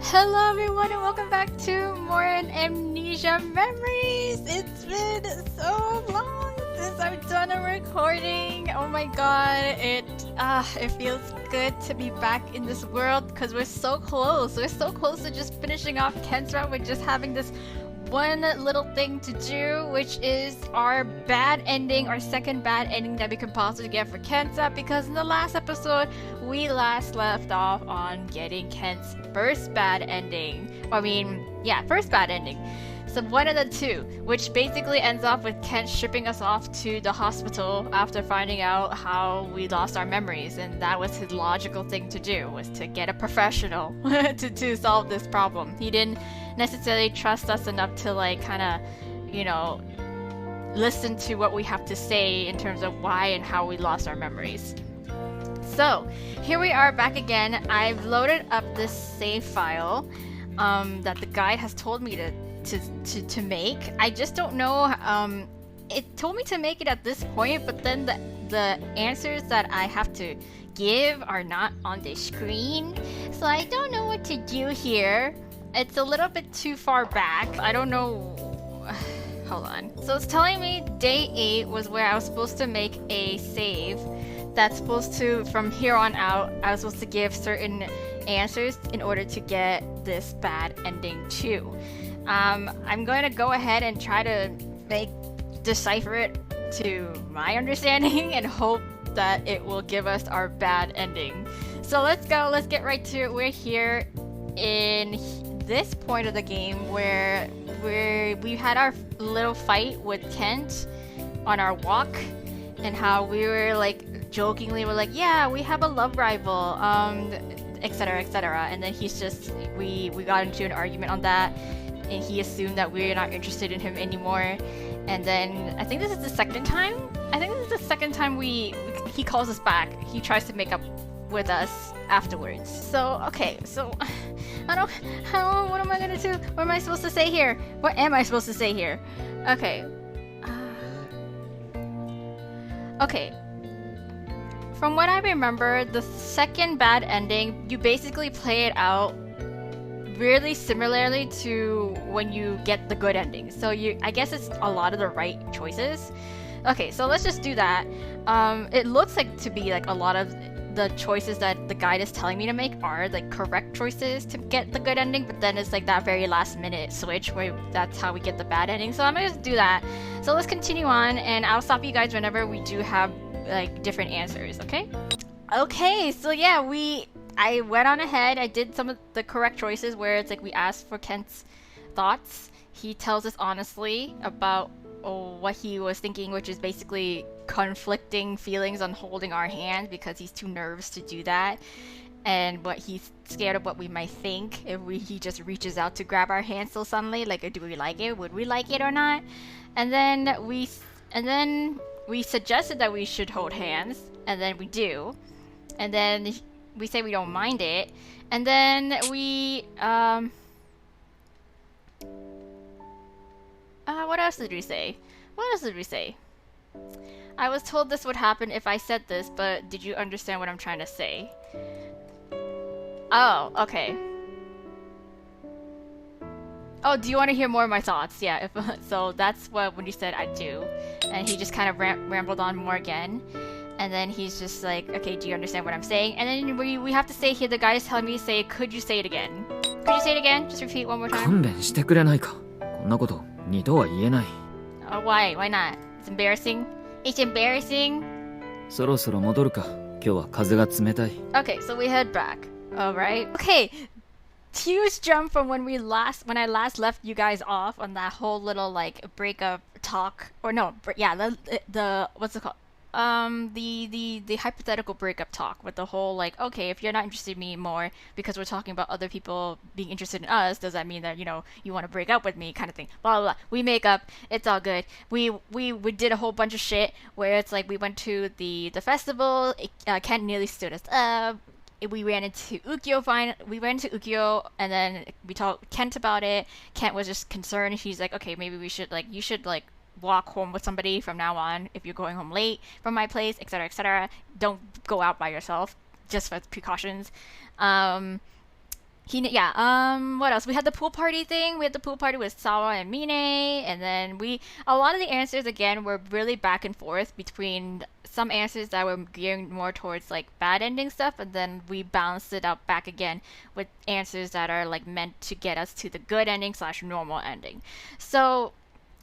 Hello everyone and welcome back to more Amnesia Memories! It's been so long since I've done a recording. Oh my god, it feels good to be back in this world because we're so close. We're so close to just finishing off Kent's run. We're just having this one little thing to do, which is our bad ending, our second bad ending that we can possibly get for Kent's up, because in the last episode we last left off on getting Kent's first bad ending. First bad ending. So one of the two, which basically ends off with Kent shipping us off to the hospital after finding out how we lost our memories, and that was his logical thing to do, was to get a professional to solve this problem. He didn't necessarily trust us enough to listen to what we have to say in terms of why and how we lost our memories. So here we are back again. I've loaded up this save file that the guide has told me to make. I just don't know. It told me to make it at this point, but then the answers that I have to give are not on the screen, so I don't know what to do here. It's a little bit too far back. I don't know. Hold on. So it's telling me day 8 was where I was supposed to make a save. That's supposed to, from here on out, I was supposed to give certain answers in order to get this bad ending too. I'm going to go ahead and try to decipher it to my understanding and hope that it will give us our bad ending. So let's go. Let's get right to it. We're here in this point of the game where we had our little fight with Kent on our walk, and how we were jokingly yeah, we have a love rival, etc, etc, and then we got into an argument on that, and he assumed that we're not interested in him anymore. And then I think this is the second time he calls us back. He tries to make up with us afterwards. So okay, so what am I gonna do? What am I supposed to say here? What am I supposed to say here? Okay. Okay. From what I remember, the second bad ending, you basically play it out really similarly to when you get the good ending. So I guess it's a lot of the right choices. Okay, so let's just do that. It looks like to be a lot of the choices that the guide is telling me to make are correct choices to get the good ending, but then it's that very last minute switch where that's how we get the bad ending. So I'm gonna just do that. So let's continue on, and I'll stop you guys whenever we do have different answers, okay? Okay, so yeah, I went on ahead. I did some of the correct choices where it's we asked for Kent's thoughts. He tells us honestly about what he was thinking, which is basically conflicting feelings on holding our hand because he's too nervous to do that, and what he's scared of what we might think if he just reaches out to grab our hand so suddenly. Do we like it? Would we like it or not? And then we suggested that we should hold hands, and then we do, and then we say we don't mind it, and then we what else did we say? I was told this would happen if I said this, but did you understand what I'm trying to say? Oh, okay. Oh, do you want to hear more of my thoughts? Yeah, so that's when you said I do. And he just kind of rambled on more again. And then he's just okay, do you understand what I'm saying? And then we have to say here, the guy is telling me to say, could you say it again? Could you say it again? Just repeat one more time. 勘弁してくれないか。こんなこと二度は言えない。 Oh, why? Why not? It's embarrassing. It's embarrassing. そろそろ戻るか。今日は風が冷たい。 Okay, so we head back. Alright. Okay. Huge jump from when I last left you guys off on that whole little breakup talk, or no, the what's it called? The hypothetical breakup talk with the whole okay, if you're not interested in me more because we're talking about other people being interested in us, does that mean that you want to break up with me, kind of thing? Blah blah blah. We make up. It's all good. We did a whole bunch of shit where it's we went to the festival. Kent nearly stood us up. We ran into UKYO, and then we told Kent about it. Kent was just concerned. She's okay, maybe we should you should walk home with somebody from now on if you're going home late from my place, etc, etc. Don't go out by yourself, just for precautions. what else? We had the pool party thing. We had the pool party with Sawa and Mine, and then a lot of the answers again were really back and forth between some answers that were gearing more towards like bad ending stuff, and then we balanced it out back again with answers that are like meant to get us to the good ending slash normal ending. So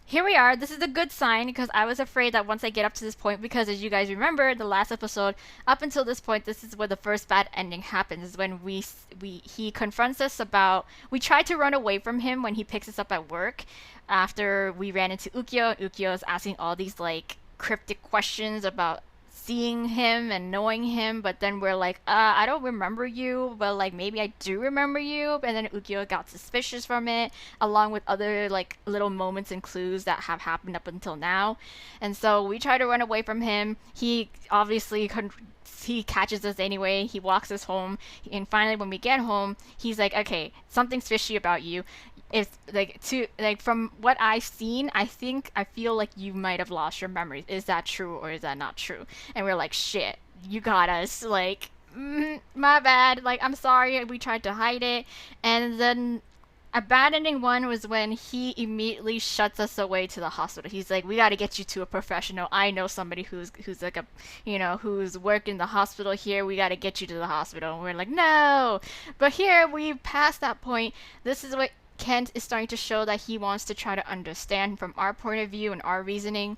here we are. This is a good sign because I was afraid that once I get up to this point, because as you guys remember, the last episode, up until this point, this is where the first bad ending happens. Is when he confronts us about we tried to run away from him when he picks us up at work after we ran into UKYO. UKYO is asking all these like cryptic questions about seeing him and knowing him, but then we're like, I don't remember you, but like maybe I do remember you. And then Ukyo got suspicious from it, along with other like little moments and clues that have happened up until now. And so we try to run away from him. He obviously he catches us anyway. He walks us home, and finally when we get home, he's like, okay, something's fishy about you. It's like from what I've seen, I feel like you might have lost your memories. Is that true or is that not true? And we're like, shit, you got us. Like, my bad. Like, I'm sorry. We tried to hide it. And then a bad ending one was when he immediately shuts us away to the hospital. He's like, we got to get you to a professional. I know somebody who's like a, who's worked in the hospital here. We got to get you to the hospital. And we're like, no. But here we passed that point. This is what Kent is starting to show that he wants to try to understand from our point of view and our reasoning.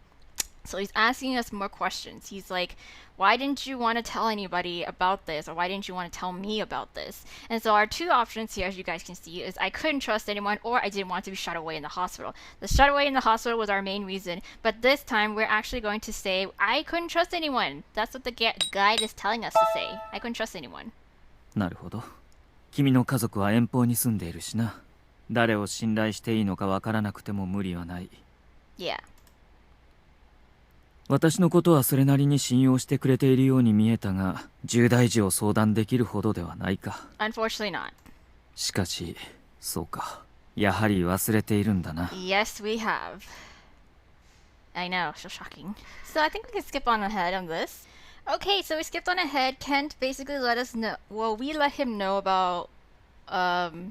So he's asking us more questions. He's like, why didn't you want to tell anybody about this? Or why didn't you want to tell me about this? And so our two options here, as you guys can see, is I couldn't trust anyone or I didn't want to be shut away in the hospital. The shut away in the hospital was our main reason. But this time we're actually going to say, I couldn't trust anyone. That's what the guide is telling us to say. I couldn't trust anyone. なるほど。君の家族は遠方に住んでいるしな。誰を信頼していいのかわからなくても無理はない。Yeah. 私のことはそれなりに信用してくれているように見えたが、重大事を相談できるほどではないか。Unfortunately not. しかし、そうか。やはり忘れているんだな。Yes, we have. I know, so shocking. So I think we can skip on ahead on this. Okay, so we skipped on ahead. Kent basically let us know. Well, we let him know about the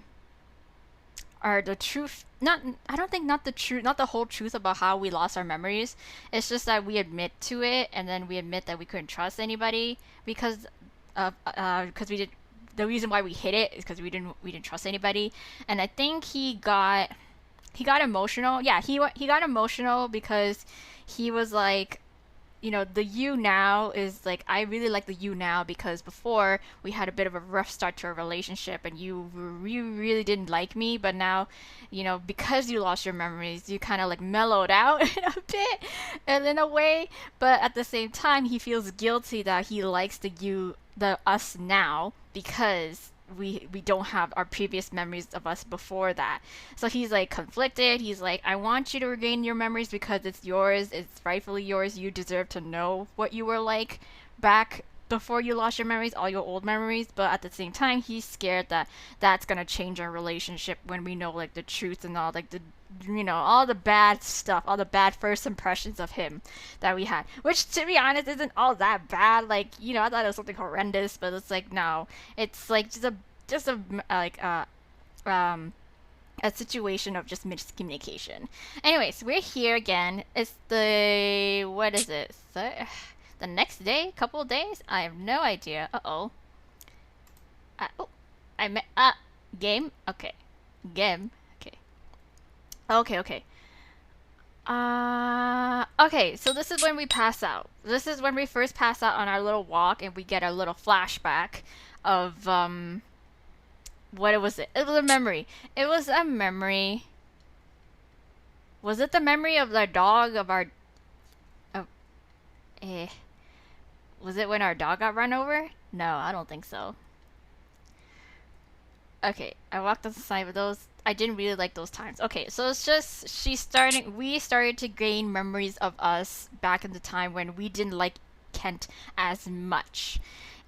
truth. I don't think not the truth, not the whole truth about how we lost our memories. It's just that we admit to it, and then we admit that we couldn't trust anybody because we did. The reason why we hid it is because we didn't trust anybody, and I think he got emotional. Yeah, he got emotional because he was like, the you now is like, I really like the you now because before we had a bit of a rough start to our relationship and you really didn't like me, but now, because you lost your memories, you kind of like mellowed out a bit and in a way, but at the same time, he feels guilty that he likes the us now because we don't have our previous memories of us before that. So he's like conflicted. He's like, I want you to regain your memories because it's yours. It's rightfully yours. You deserve to know what you were like back before you lost your memories, all your old memories. But at the same time, he's scared that that's gonna change our relationship when we know like the truth and all like the all the bad stuff, all the bad first impressions of him that we had, which to be honest isn't all that bad. Like, I thought it was something horrendous, but it's like, no, it's like just a situation of just miscommunication. Anyways, we're here again. It's what is it? The next day? Couple of days? I have no idea. Game? Okay. Game. Okay. Okay, so this is when we pass out. This is when we first pass out on our little walk and we get a little flashback of, what was it? It was a memory. Was it the memory of the dog of our, was it when our dog got run over? No, I don't think so. Okay, I walked on the side of those. I didn't really like those times. Okay, so it's just we started to gain memories of us back in the time when we didn't like Kent as much.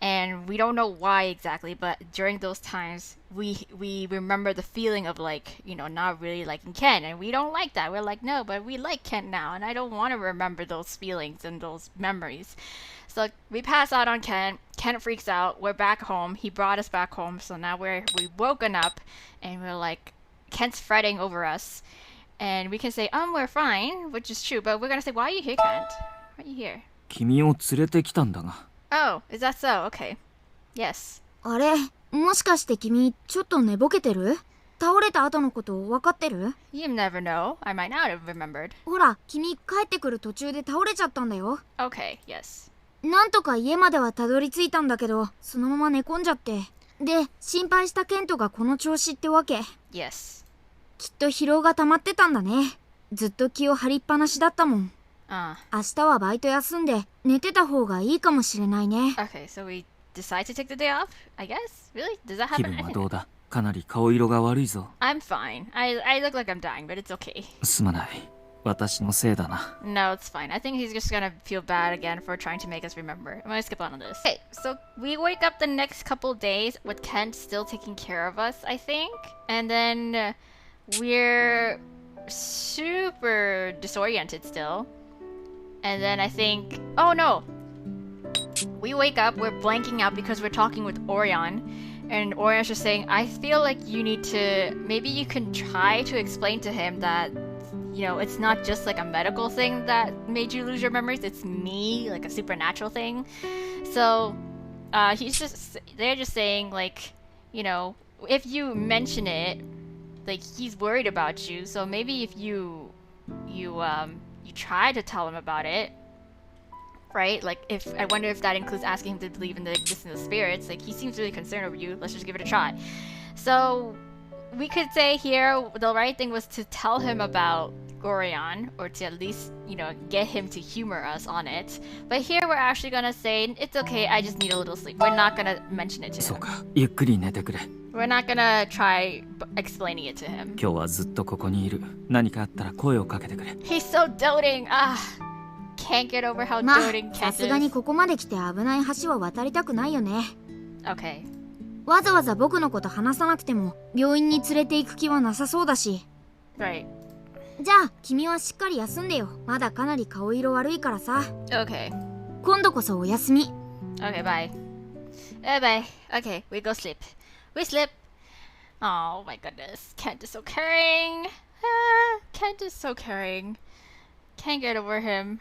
and we don't know why exactly, but during those times we remember the feeling of like, you know, not really liking Ken, and we don't like that. We're like, no, but we like Ken now, and I don't want to remember those feelings and those memories. So we pass out on Ken. Ken freaks out. We're back home. He brought us back home, so now we've woken up, and we're like, Ken's fretting over us, and we can say, we're fine, which is true, but we're gonna say, why are you here, Kent? Why are you here? 君を連れてきたんだが。Oh, is that so? Okay. Yes. あれ、もしかして君ちょっと寝ぼけてる？倒れた後のこと分かってる？ You never know. I might not have remembered. ほら、君帰ってくる途中で倒れちゃったんだよ。 Okay, yes. なんとか家まではたどり着いたんだけど、そのまま寝込んじゃって。で、心配したケントがこの調子ってわけ。Yes. きっと疲労が溜まってたんだね。ずっと気を張りっぱなしだったもん。明日はバイト休んで寝てた方がいいかもしれないね。Okay, so we decide to take the day off, I guess? Really? Does that 気 happen? 分はどうだ？かなり顔色が悪いぞ。I'm fine. I look like I'm dying, but it's okay. すまない。私のせいだな。No, it's fine. I think he's just gonna feel bad again for trying to make us remember. I'm gonna skip on this. Okay, so we wake up the next couple days with Kent still taking care of us, I think. And then we're super disoriented still. And then I think... Oh no! We wake up, we're blanking out because we're talking with Orion. And Orion's just saying, I feel like you need to... Maybe you can try to explain to him that, you know, it's not just like a medical thing that made you lose your memories. It's me, like a supernatural thing. So, they're just saying, like, you know, if you mention it, like, he's worried about you. So maybe if you try to tell him about it, right? Like, I wonder if that includes asking him to believe in the existence of spirits. Like, he seems really concerned over you. Let's just give it a try. So, we could say here, the right thing was to tell him about Gorion, or to at least, you know, get him to humor us on it. But here we're actually gonna say, it's okay, I just need a little sleep. We're not gonna mention it to him. そうか。ゆっくり寝てくれ。We're not gonna try explaining it to him. 今日はずっとここにいる。何かあったら声をかけてくれ。He's so doting. Can't get over how まあ、 doting さ Kent すがに is. ここまで来て危ない橋は渡りたくないよね。 Okay. わざわざ僕のこと話さなくても病院に連れて行く気はなさそうだし。 Right. じゃあ君はしっかり休んでよ。まだかなり顔色悪いからさ。 Okay. 今度こそおやすみ。 Okay, bye. Bye. Okay, we go sleep. We sleep. Oh my goodness. Kent is so caring. Kent is so caring. Can't get over him.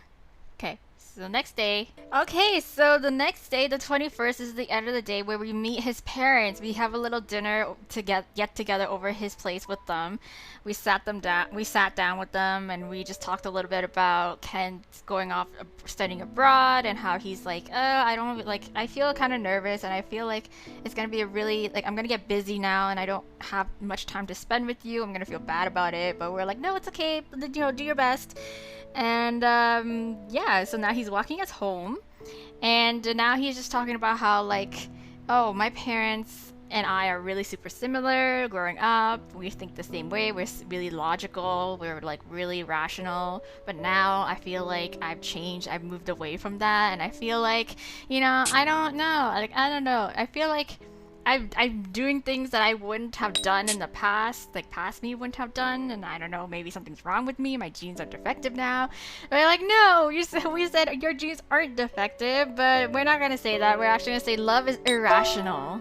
Okay, so the next day. Okay, so the next day, the 21st, is the end of the day where we meet his parents. We have a little dinner to get together over his place with them. We sat down with them, and we just talked a little bit about Kent going off studying abroad and how he's like, I feel kind of nervous, and I feel like it's gonna be I'm gonna get busy now, and I don't have much time to spend with you. I'm gonna feel bad about it, but we're like, no, it's okay. You know, do your best. And yeah, so now he's walking us home, and now he's just talking about how, like, oh, my parents and I are really super similar growing up. We think the same way. We're really logical. We're like really rational. But now I feel like I've changed. I've moved away from that, and I feel like, you know, I don't know. I feel like I'm doing things that I wouldn't have done in the past, like past me wouldn't have done, and I don't know, maybe something's wrong with me, my genes are defective now. And we're like, no, we said your genes aren't defective, but we're not gonna say that. We're actually gonna say love is irrational.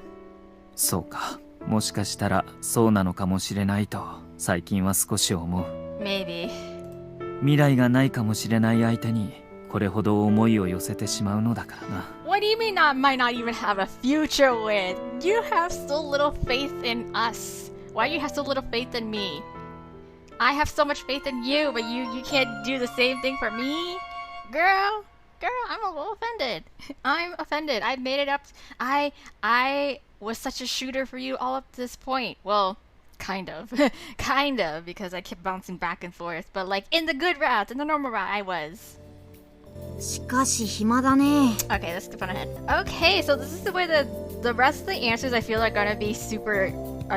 そうか。もしかしたらそうなのかもしれないと最近は少し思う。Maybe. 未来がないかもしれない相手にこれほど思いを寄せてしまうのだからな。What do you mean might not even have a future with? You have so little faith in us. Why do you have so little faith in me? I have so much faith in you, but you can't do the same thing for me? Girl, I'm a little offended. I'm offended. I made it up. I was such a shooter for you all up to this point. Well, kind of. Kind of, because I kept bouncing back and forth. But like, in the good route, in the normal route, I was. しかし暇だね。 Okay, let's skip on ahead. Okay, so this is where the rest of the answers I feel are gonna be super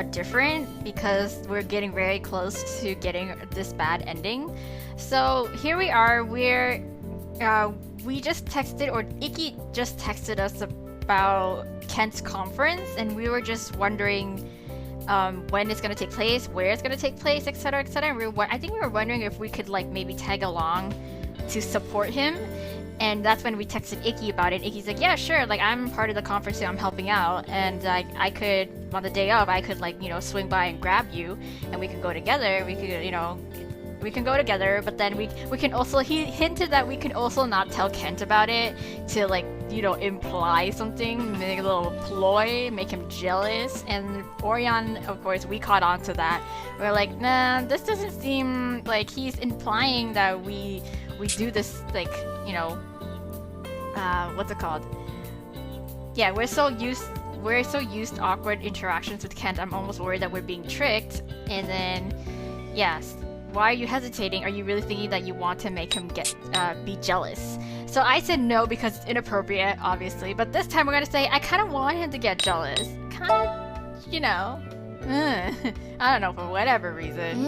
different because we're getting very close to getting this bad ending. So here we are. We just texted, or Iki just texted us about Kent's conference, and we were just wondering when it's going to take place, where it's going to take place, etc., etc. I think we were wondering if we could like maybe tag along to support him. And that's when we texted Icky about it. Icky's like, yeah, sure, like I'm part of the conference, so I'm helping out, and I could, on the day of, I could like, you know, swing by and grab you, and we could go together. We could, you know, we can go together, but then we can also, he hinted that we can also not tell Kent about it to like, you know, imply something, make a little ploy, make him jealous. And Orion, of course, we caught on to that. We're like, nah, this doesn't seem like he's implying that we do this, like, you know, what's it called? Yeah, we're so used to awkward interactions with Kent. I'm almost worried that we're being tricked. And then, yes, why are you hesitating? Are you really thinking that you want to make him be jealous? So I said no because it's inappropriate, obviously. But this time we're gonna say I kind of want him to get jealous. Kind of, you know, I don't know, for whatever reason.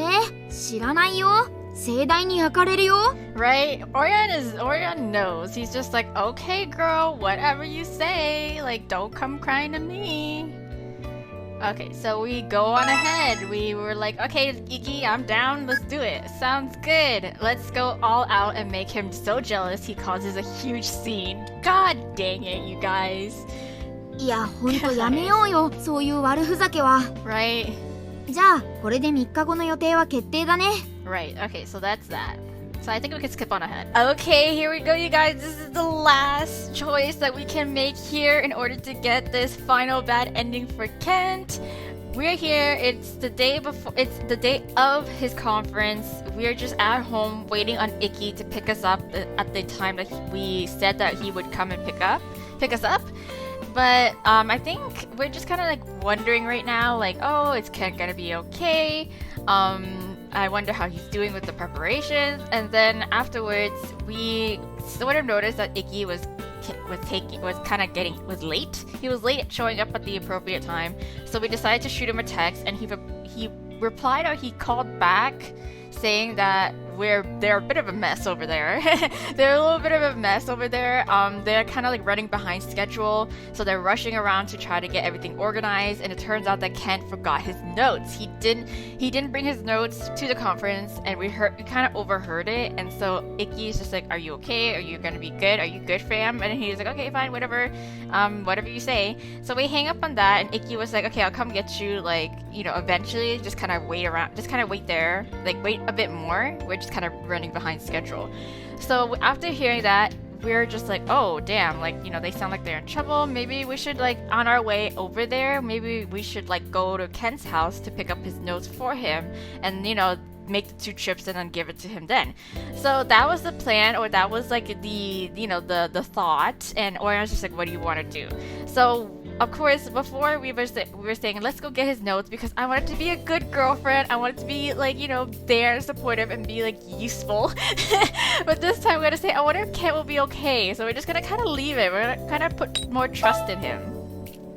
知らないよ。盛大に焼かれるよ。 Right? Orion knows. He's just like, okay, girl, whatever you say. Like, don't come crying to me. Okay, so we go on ahead. We were like, okay, Iggy, I'm down. Let's do it. Sounds good. Let's go all out and make him so jealous he causes a huge scene. God dang it, you guys. いや、ほんとやめようよ。そういう悪ふざけは。 Right? じゃあ、これで3日後の予定は決定だね。 Right, okay, so that's that. So I think we can skip on ahead. Okay, here we go, you guys. This is the last choice that we can make here in order to get this final bad ending for Kent. We're here. It's the day of his conference. We're just at home waiting on Icky to pick us up at the time that we said that he would come and pick us up. But I think we're just kind of like wondering right now, like, oh, is Kent gonna be okay? I wonder how he's doing with the preparations. And then afterwards, we sort of noticed that Icky was late. He was late at showing up at the appropriate time. So we decided to shoot him a text, and he replied, or he called back saying that they're a bit of a mess over there. They're a little bit of a mess over there. They're kind of like running behind schedule, so they're rushing around to try to get everything organized. And it turns out that Kent forgot his notes. He didn't bring his notes to the conference, and we kind of overheard it. And so Icky's just like, "Are you okay? Are you gonna be good? Are you good, fam?" And he's like, "Okay, fine, whatever. Whatever you say." So we hang up on that, and Icky was like, "Okay, I'll come get you. Like, you know, eventually. Just kind of wait around. Just kind of wait there. Like, wait a bit more. We're just kind of running behind schedule." So after hearing that, we're just like, oh damn, like, you know, they sound like they're in trouble. Maybe we should, like, on our way over there, maybe we should like go to Kent's house to pick up his notes for him, and, you know, make the 2 trips and then give it to him then. So that was the plan, or that was like the, you know, the thought. And Orion's just like, what do you want to do? So of course, before we were saying, let's go get his notes, because I wanted to be a good girlfriend. I wanted to be, like, you know, there, supportive, and be, like, useful. But this time we're gonna say, I wonder if Kent will be okay. So we're just gonna kind of leave it. We're gonna kind of put more trust in him.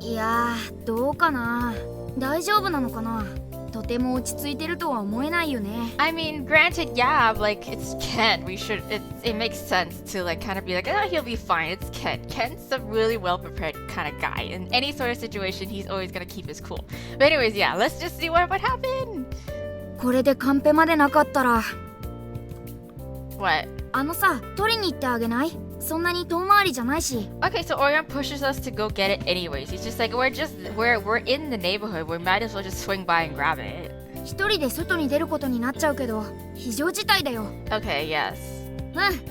いやー、どうかな。大丈夫なのかな。とても落ち着いてるとは思えないよね。I mean, granted, yeah, like, it's Kent. It makes sense to, like, kind of be like, oh, he'll be fine. It's Kent. Kent's a really well-prepared kind of guy. In any sort of situation, he's always gonna keep his cool. But anyways, yeah, let's just see what happened. これでカンペまでなかったら。What? あのさ、取りに行ってあげない？そんなに遠回りじゃないし。Okay, so Orion pushes us to go get it anyways. He's just like, we're in the neighborhood. We might as well just swing by and grab it. 一人で外に出ることになっちゃうけど、非常事態だよ。Okay, yes.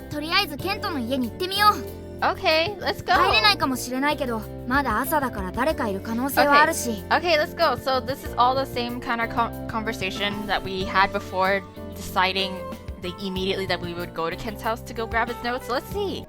とりあえずケントの家に行ってみよう。Okay, let's go. 帰れないかもしれないけど、まだ朝だから誰かいる可能性はあるし。Okay, let's go. So this is all the same kind of conversation that we had before deciding immediately that we would go to Kent's house to go grab his notes. So let's see.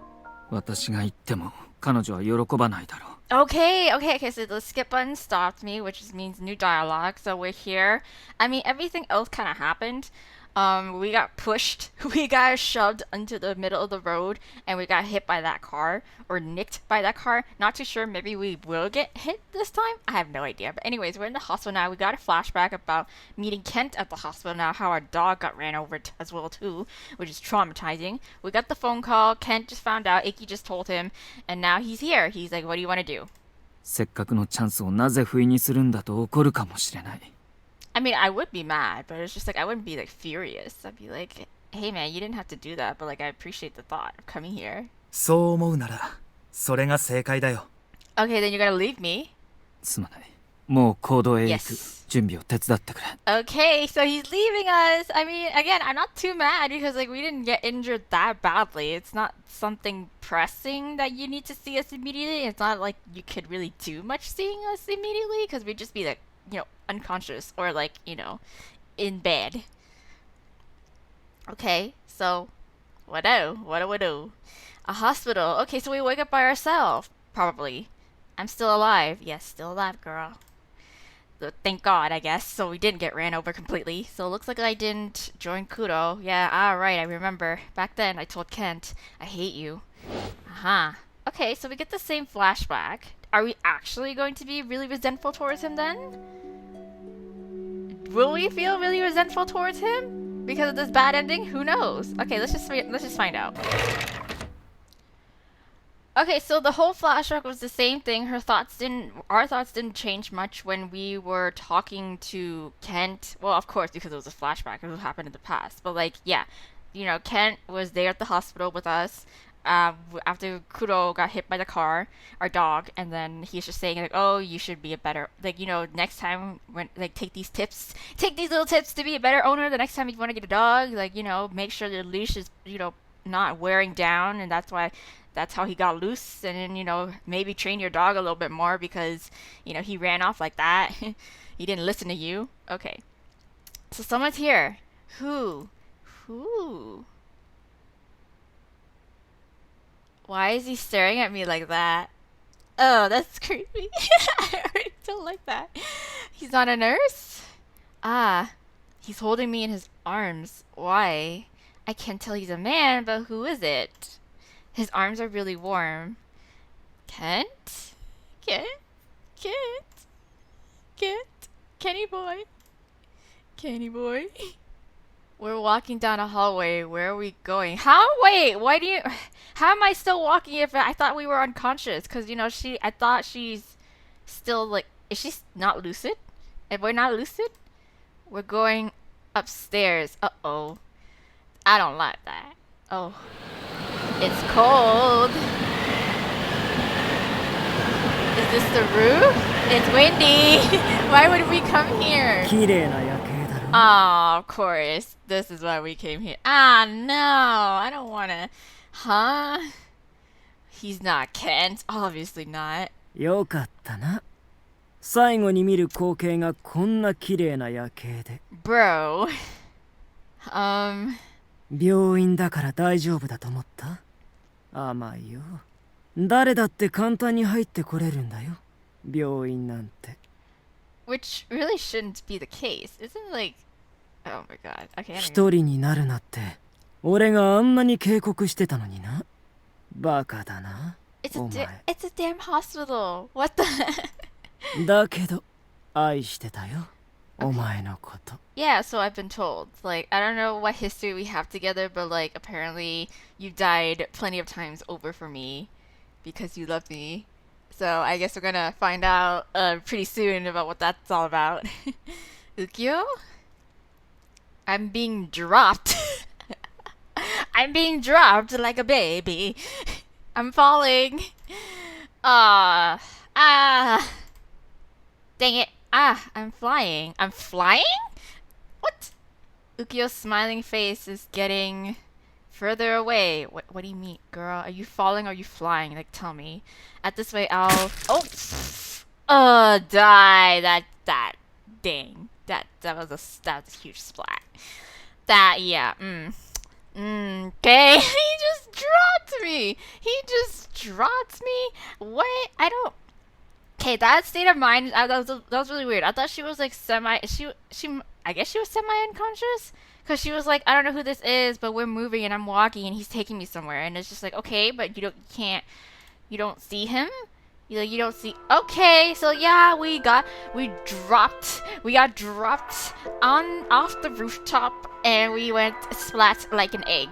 私が行っても彼女は喜ばないだろう。Okay, so the skip button stopped me, which just means new dialogue. So we're here. I mean, everything else kind of happened. We got pushed. We got shoved into the middle of the road, and we got hit by that car, or nicked by that car. Not too sure. Maybe we will get hit this time. I have no idea. But anyways, we're in the hospital now. We got a flashback about meeting Kent at the hospital now, how our dog got ran over as well too, which is traumatizing. We got the phone call. Kent just found out. Ikki just told him, and now he's here. He's like, what do you want to do? せっかくのチャンスをなぜ不意にするんだと怒るかもしれない。I mean, I would be mad, but it's just like I wouldn't be like furious. I'd be like, hey man, you didn't have to do that, but like I appreciate the thought of coming here. そう思うなら、それが正解だよ。Okay, then you're gonna leave me. すまない。もう行動へ行く。Yes. 準備を手伝ってくれ。Okay, so he's leaving us. I mean, again, I'm not too mad because like we didn't get injured that badly. It's not something pressing that you need to see us immediately. It's not like you could really do much seeing us immediately because we'd just be like, you know, unconscious or like, you know, in bed. Okay, so what do we do? A hospital. Okay, so we wake up by ourselves, probably. I'm still alive. Yes, still alive, girl. Thank God, I guess. So we didn't get ran over completely. So it looks like I didn't join Kudo. Yeah, alright, I remember. Back then, I told Kent, I hate you. Uh-huh. Okay, so we get the same flashback. Are we actually going to be really resentful towards him then? Will we feel really resentful towards him because of this bad ending? Who knows? Okay, let's just find out. Okay, so the whole flashback was the same thing. Our thoughts didn't change much when we were talking to Kent. Well, of course, because it was a flashback. It was happened in the past. But like, yeah, you know, Kent was there at the hospital with us. After Kuro got hit by the car, our dog, and then he's just saying like, oh, you should be a better, like, you know, next time when like take these little tips to be a better owner. The next time you want to get a dog, like, you know, make sure the leash is, you know, not wearing down, and that's how he got loose. And then, you know, maybe train your dog a little bit more because, you know, he ran off like that. He didn't listen to you. Okay, so someone's here. Who? Why is he staring at me like that? Oh, that's creepy. I already don't like that. He's not a nurse? Ah, he's holding me in his arms. Why? I can't tell he's a man, but who is it? His arms are really warm. Kent? Kenny boy. We're walking down a hallway. Where are we going? Wait, how am I still walking if I thought we were unconscious? Because, you know, I thought she's still like, is she not lucid? If we're not lucid? We're going upstairs. Uh-oh. I don't like that. Oh. It's cold. Is this the roof? It's windy. Why would we come here? 綺麗な夜景だろ。 Oh, of course. This is why we came here. Ah, no. I don't wanna. Huh? He's not Kent. Obviously not. よかったな。最後に見る光景がこんな綺麗な夜景で。Bro. 病院だから大丈夫だと思った？甘いよ。誰だって簡単に入ってこれるんだよ。病院なんて。Which really shouldn't be the case. Isn't it like... Oh my god. Okay, 一人になるなって、俺があんなに警告してたのにな。バカだな。It's a damn hospital. What the... だけど、愛してたよ。お前のこと。Yeah, so I've been told. Like, I don't know what history we have together, but like, apparently you died plenty of times over for me because you loved me. So I guess we're gonna find out pretty soon about what that's all about. UKYO? I'm being dropped. I'm being dropped like a baby. I'm falling. Dang it. I'm flying. I'm flying? What? UKYO's smiling face is getting further away. What do you mean, girl? Are you falling or are you flying? Like, tell me. At this way, I'll... Oh! Die! Dang. That was a huge splat. Yeah. Okay. He just dropped me! What? Okay, that state of mind, that was really weird. I thought she was like I guess she was semi-unconscious. Because she was like, I don't know who this is, but we're moving and I'm walking and he's taking me somewhere. And it's just like, okay, but you don't see him? You don't see. Okay, so yeah, we got dropped on off the rooftop and we went splat like an egg.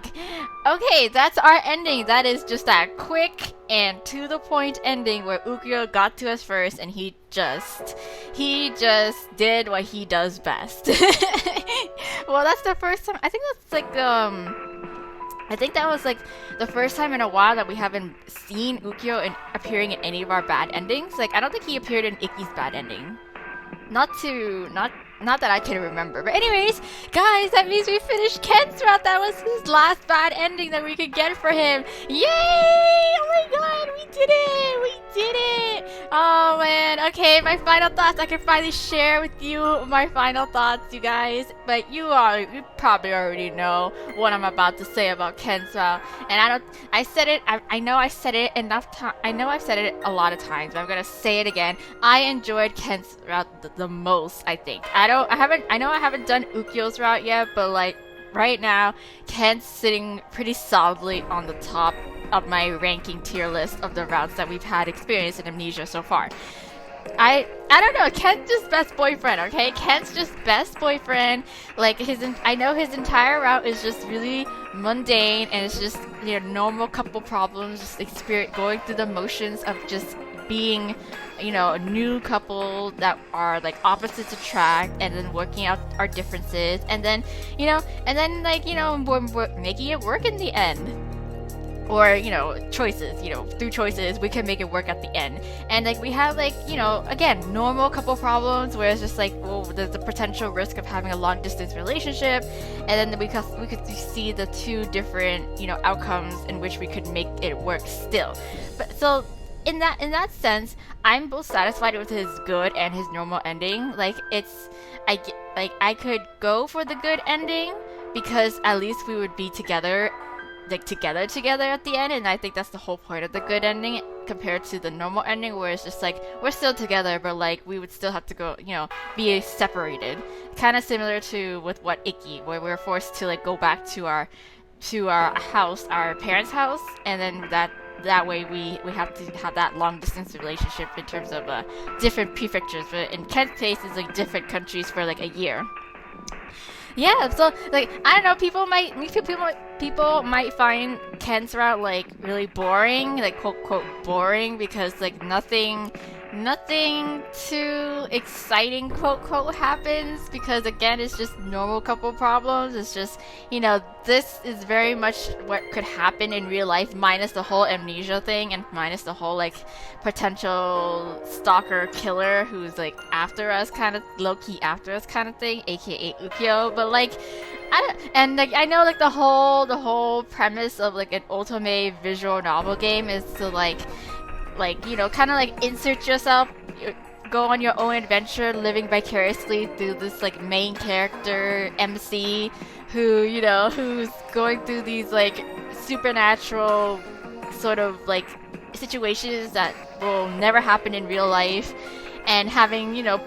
Okay, that's our ending. That is just that quick and to the point ending where UKYO got to us first and he just did what he does best. Well, that's the first time. I think that's like I think that was like the first time in a while that we haven't seen UKYO appearing in any of our bad endings. Like, I don't think he appeared in Ikki's bad ending. Not that I can remember. But anyways, guys, that means we finished Ken's route. That was his last bad ending that we could get for him. Yay! Oh my god, we did it! We did it! Oh man, okay, my final thoughts. I can finally share with you my final thoughts, you guys. But you probably already know what I'm about to say about Ken's route. And I know I said it enough time. I know I've said it a lot of times, but I'm gonna say it again. I enjoyed Ken's route the most, I think. I know I haven't done UKYO's route yet, but like right now, Ken's sitting pretty solidly on the top of my ranking tier list of the routes that we've had experience in Amnesia so far. I don't know, Ken's just best boyfriend, okay? Ken's just best boyfriend. Like I know his entire route is just really mundane and it's just, you know, normal couple problems, just going through the motions of just being, you know, a new couple that are like opposites attract and then working out our differences and then like, you know, we're making it work in the end. Or, you know, choices, you know, through choices, we can make it work at the end. And, like, we have, like, you know, again, normal couple problems where it's just, like, well, there's the potential risk of having a long-distance relationship. And then we could see the two different, you know, outcomes in which we could make it work still. But, so, in that sense, I'm both satisfied with his good and his normal ending. Like, I could go for the good ending because at least we would be together together at the end, and I think that's the whole point of the good ending compared to the normal ending where it's just like we're still together but like we would still have to go, you know, be separated, kind of similar to with what Ikki, where we're forced to like go back to our house, our parents' house, and then that way we have to have that long distance relationship in terms of different prefectures, but in Ken's case it's like different countries for like a year. Yeah, so like I don't know, people might find Ken's route like really boring, like quote boring, because like nothing too exciting quote happens, because again it's just normal couple problems. It's just, you know, this is very much what could happen in real life, minus the whole amnesia thing and minus the whole like potential stalker killer who's like after us, kind of low-key after us kind of thing, aka UKYO. But like I know like the whole premise of like an ultimate visual novel game is to like you know, kind of like insert yourself, go on your own adventure, living vicariously through this like main character MC who, you know, who's going through these like supernatural sort of like situations that will never happen in real life, and having, you know,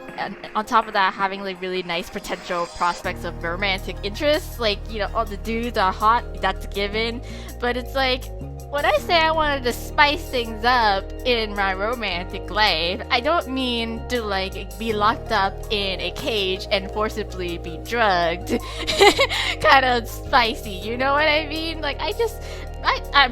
on top of that, having like really nice potential prospects of romantic interests. Like, you know, all the dudes are hot, that's a given, but it's like, when I say I wanted to spice things up in my romantic life, I don't mean to like be locked up in a cage and forcibly be drugged. Kind of spicy, you know what I mean? Like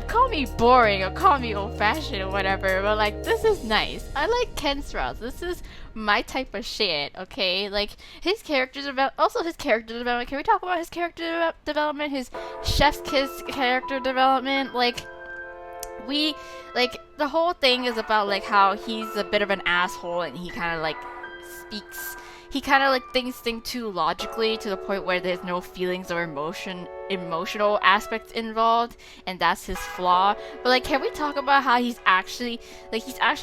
call me boring or call me old-fashioned or whatever, but like this is nice. I like Ken's route. This is my type of shit, okay? Like his character development. Can we talk about his character development? His chef's kiss character development, like. The whole thing is about like how he's a bit of an asshole and he kind of like thinks things too logically to the point where there's no feelings or emotional aspects involved, and that's his flaw. But like, can we talk about how he's actually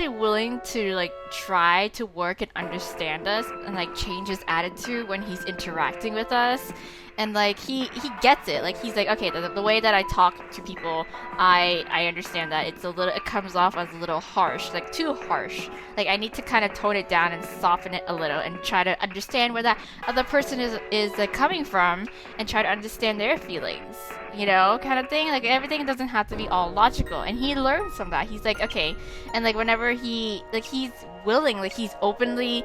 willing to like try to work and understand us and like change his attitude when he's interacting with us? and like he gets it. Like he's like, okay, the way that I talk to people, I understand that it comes off as a little harsh, like too harsh. Like I need to kind of tone it down and soften it a little and try to understand where that other person is like coming from and try to understand their feelings, you know, kind of thing. Like everything doesn't have to be all logical, and he learns from that. He's like, okay, and like whenever he's willing, like he openly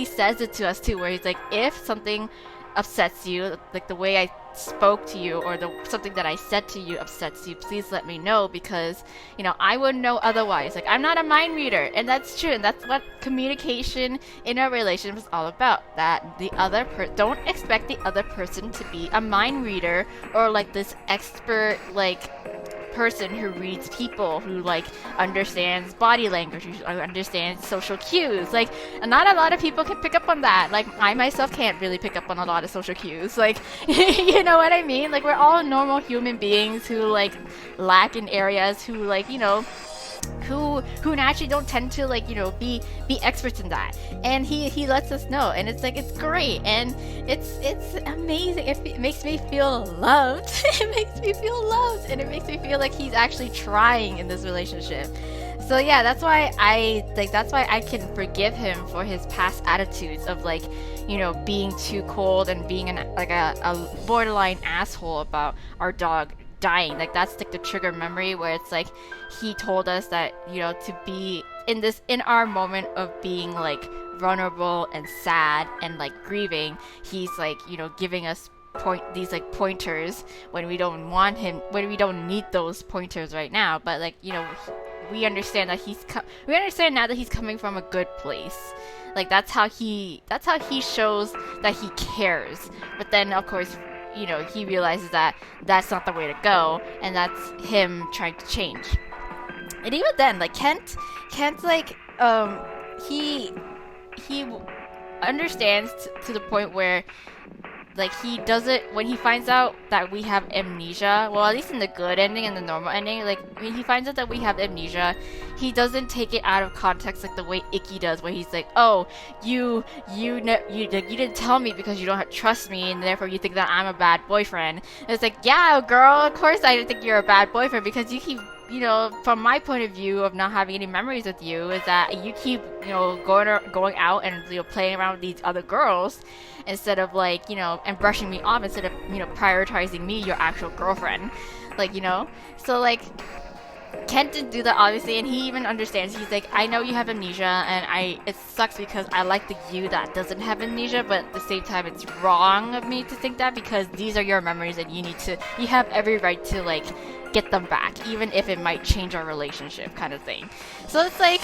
says it to us too, where he's like, if something upsets you, like the way I spoke to you or something that I said to you upsets you, please let me know, because you know I wouldn't know otherwise. Like I'm not a mind reader, and that's true, and that's what communication in a relationship is all about. That the other don't expect the other person to be a mind reader or like this expert like person who reads people, who like understands body language, who understands social cues. Like not a lot of people can pick up on that. Like I myself can't really pick up on a lot of social cues. Like you know what I mean? Like we're all normal human beings who like lack in areas, who like, you know, who naturally don't tend to like, you know, be experts in that, and he lets us know, and it's like, it's great, and it's amazing. It makes me feel loved. It makes me feel loved, and it makes me feel like he's actually trying in this relationship. So yeah, that's why I can forgive him for his past attitudes of like, you know, being too cold and being a borderline asshole about our dog dying. Like that's like the trigger memory where it's like he told us that, you know, to be in our moment of being like vulnerable and sad and like grieving, he's like, you know, giving us these like pointers when we don't want him, when we don't need those pointers right now. But like, you know, we understand that we understand now that he's coming from a good place. Like that's how he shows that he cares. But then of course, you know, he realizes that that's not the way to go, and that's him trying to change. And even then, like Kent like he understands to the point where like he doesn't, when he finds out that we have amnesia, well at least in the good ending and the normal ending, like when he finds out that we have amnesia, he doesn't take it out of context like the way Icky does, where he's like, oh, you didn't tell me because you don't trust me, and therefore you think that I'm a bad boyfriend. And it's like, yeah girl, of course I didn't think you're a bad boyfriend, because you keep, you know, from my point of view of not having any memories with you, is that you keep, you know, going out and, you know, playing around with these other girls instead of like, you know, and brushing me off instead of, you know, prioritizing me, your actual girlfriend. Like, you know, so like Kent didn't do that obviously, and he even understands. He's like, I know you have amnesia, and it sucks because I like the you that doesn't have amnesia, but at the same time it's wrong of me to think that, because these are your memories and you have every right to like get them back, even if it might change our relationship, kind of thing. So it's like,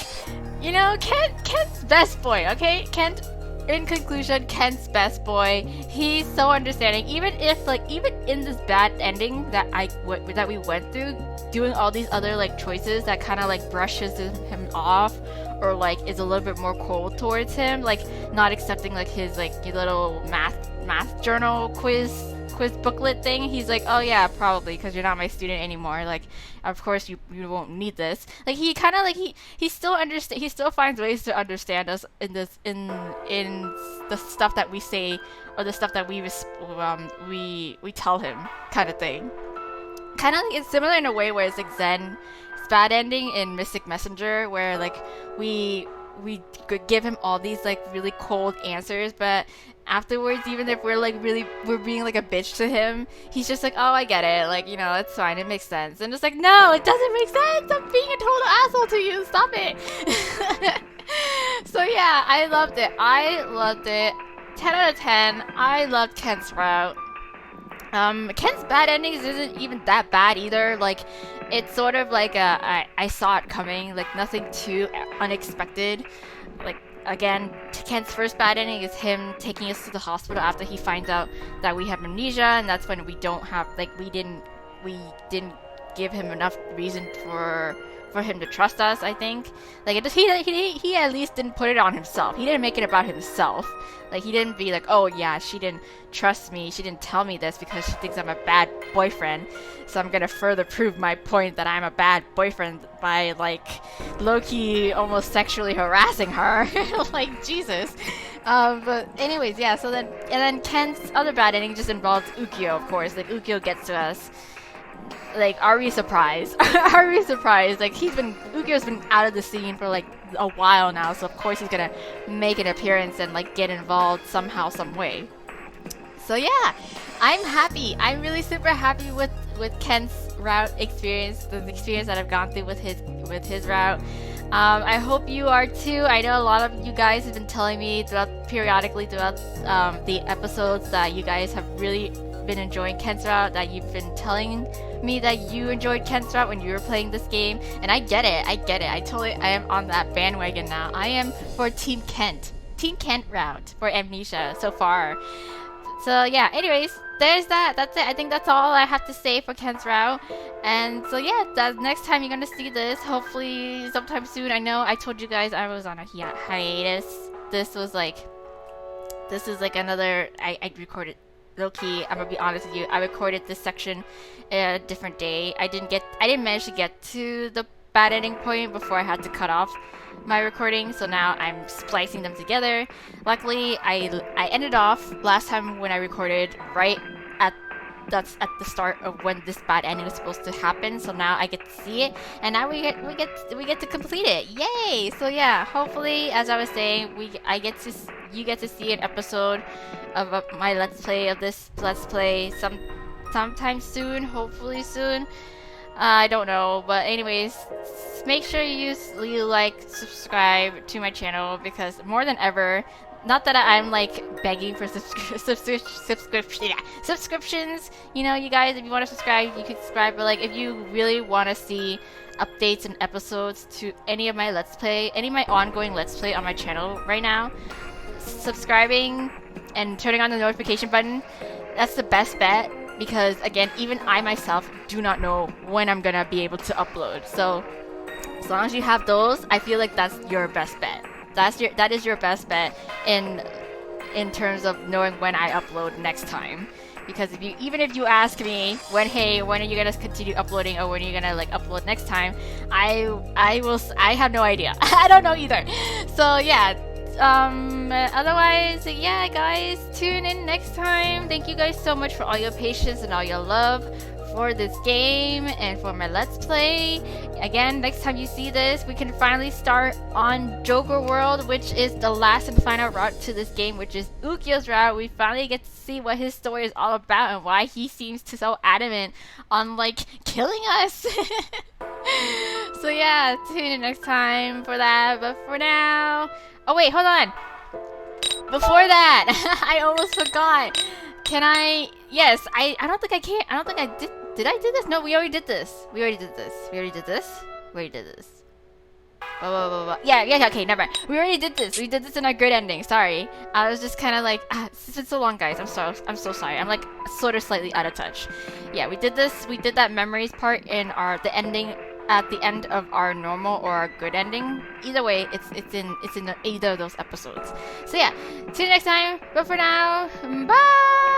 you know, Kent's best boy, okay? Kent, in conclusion, Kent's best boy. He's so understanding, even in this bad ending that we went through, doing all these other like choices that kind of like brushes him off, or like is a little bit more cold towards him, like not accepting like his like little math journal quiz booklet thing. He's like, oh yeah, probably because you're not my student anymore, like of course you won't need this. Like he kind of like he still finds ways to understand us in the stuff that we say, or the stuff that we tell him, kind of thing. Kind of like, it's similar in a way where it's like Zen's bad ending in Mystic Messenger, where like we give him all these like really cold answers, but afterwards, even if we're being like a bitch to him, he's just like, oh, I get it, like, you know, it's fine, it makes sense. And it's like, no, it doesn't make sense, I'm being a total asshole to you, stop it. So yeah, I loved it. 10 out of 10. I loved Kent's route. Kent's bad endings isn't even that bad either. Like, it's sort of like I saw it coming, like nothing too unexpected. Like, again, Kent's first bad ending is him taking us to the hospital after he finds out that we have amnesia, and that's when we didn't give him enough reason for him to trust us, I think. Like, he at least didn't put it on himself. He didn't make it about himself. Like, he didn't be like, oh yeah, she didn't trust me, she didn't tell me this because she thinks I'm a bad boyfriend, so I'm gonna further prove my point that I'm a bad boyfriend by, like, low-key almost sexually harassing her. Like, Jesus. But anyways, yeah. So then Ken's other bad ending just involves UKYO, of course. Like UKYO gets to us. Like, are we surprised? Are we surprised? Like, UKYO's been out of the scene for like a while now, so of course he's gonna make an appearance and like get involved somehow, some way. So yeah, I'm happy. I'm really super happy with Ken's route experience, the experience that I've gone through with his route. I hope you are too. I know a lot of you guys have been telling me periodically throughout the episodes that you guys have really been enjoying Ken's route, that you've been telling me that you enjoyed Ken's route when you were playing this game, and I get it. I am on that bandwagon now. I am for Team Kent route for Amnesia so far. So yeah, anyways, there's that. That's it. I think that's all I have to say for Ken's route. And so yeah, next time you're gonna see this, hopefully sometime soon. I know I told you guys I was on a hiatus. This is like another. I recorded. Low-key, I'm gonna be honest with you, I recorded this section a different day. I didn't manage to get to the bad ending point before I had to cut off my recording, so now I'm splicing them together. Luckily, I ended off last time when I recorded right at the start of when this bad ending was supposed to happen, so now I get to see it, and now we get to complete it. Yay! So yeah, hopefully, as I was saying, you get to see an episode of my let's play of this let's play sometime soon, hopefully soon. I don't know, but anyways, make sure you like, subscribe to my channel, because more than ever, not that I'm like begging for subscriptions, you know, you guys, if you want to subscribe, you can subscribe, but like if you really want to see updates and episodes to any of my let's play, any of my ongoing let's play on my channel right now, subscribing and turning on the notification button, that's the best bet, because again, even I myself do not know when I'm gonna be able to upload. So as long as you have those, I feel like that's your best bet. That is your best bet in terms of knowing when I upload next time. Because even if you ask me when are you gonna continue uploading, or when are you gonna like upload next time, I have no idea. I don't know either. So yeah. Otherwise, yeah, guys, tune in next time. Thank you guys so much for all your patience and all your love for this game and for my let's play. Again, next time you see this, we can finally start on Joker World, which is the last and final route to this game, which is UKYO's route. We finally get to see what his story is all about and why he seems to so adamant on like killing us. So yeah, tune in next time for that. But for now, oh wait, hold on. Before that, I almost forgot. Can I? Yes, I don't think I can. I don't think I did. Did I do this? No, we already did this. We already did this. Blah, blah, blah, blah. Yeah, okay, never mind. We already did this. We did this in our good ending. Sorry. I was just kind of like, it's been so long, guys. I'm so sorry. I'm like sort of slightly out of touch. Yeah, we did this. We did that memories part in the ending at the end of our normal or our good ending. Either way, it's in either of those episodes. So yeah, see you next time. But for now, bye.